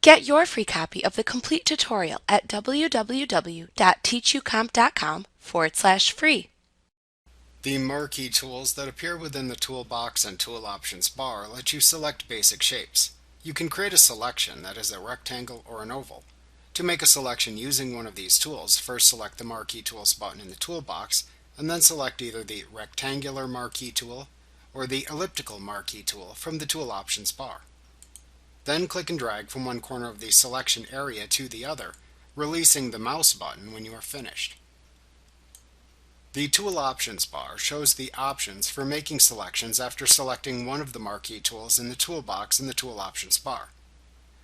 Get your free copy of the complete tutorial at www.teachucomp.com/free. The Marquee tools that appear within the Toolbox and Tool Options bar let you select basic shapes. You can create a selection that is a rectangle or an oval. To make a selection using one of these tools, first select the Marquee Tools button in the toolbox, and then select either the rectangular Marquee tool or the elliptical Marquee tool from the Tool Options bar. Then click and drag from one corner of the selection area to the other, releasing the mouse button when you are finished. The Tool Options bar shows the options for making selections after selecting one of the Marquee tools in the toolbox in the Tool Options bar.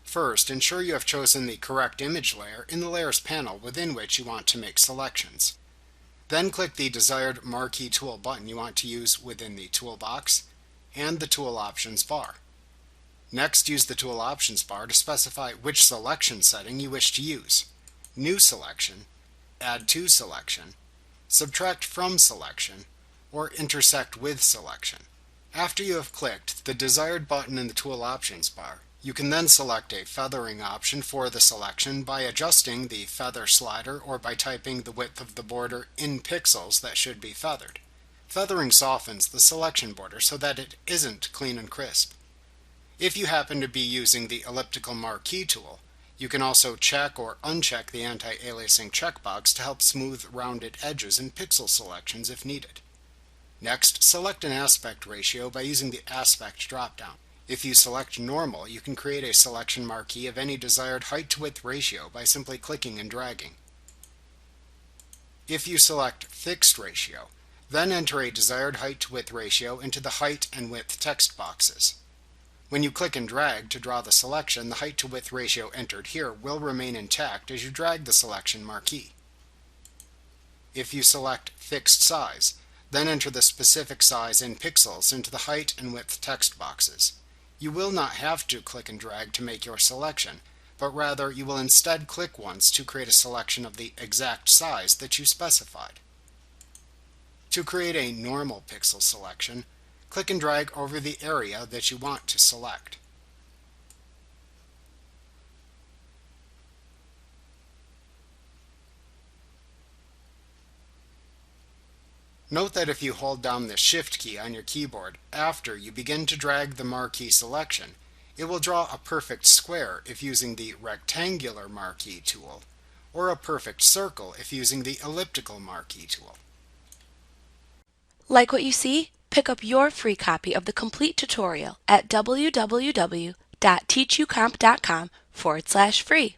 First, ensure you have chosen the correct image layer in the Layers panel within which you want to make selections. Then click the desired Marquee tool button you want to use within the toolbox and the Tool Options bar. Next, use the Tool Options bar to specify which selection setting you wish to use: New Selection, Add to Selection, Subtract from Selection, or Intersect with Selection. After you have clicked the desired button in the Tool Options bar, you can then select a feathering option for the selection by adjusting the feather slider or by typing the width of the border in pixels that should be feathered. Feathering softens the selection border so that it isn't clean and crisp. If you happen to be using the elliptical Marquee tool, you can also check or uncheck the anti-aliasing checkbox to help smooth rounded edges in pixel selections if needed. Next, select an aspect ratio by using the aspect dropdown. If you select normal, you can create a selection marquee of any desired height-to-width ratio by simply clicking and dragging. If you select fixed ratio, then enter a desired height-to-width ratio into the height and width text boxes. When you click and drag to draw the selection, the height-to-width ratio entered here will remain intact as you drag the selection marquee. If you select fixed size, then enter the specific size in pixels into the height and width text boxes. You will not have to click and drag to make your selection, but rather you will instead click once to create a selection of the exact size that you specified. To create a normal pixel selection, click and drag over the area that you want to select. Note that if you hold down the Shift key on your keyboard after you begin to drag the Marquee selection, it will draw a perfect square if using the rectangular Marquee tool, or a perfect circle if using the elliptical Marquee tool. Like what you see? Pick up your free copy of the complete tutorial at www.teachucomp.com/free.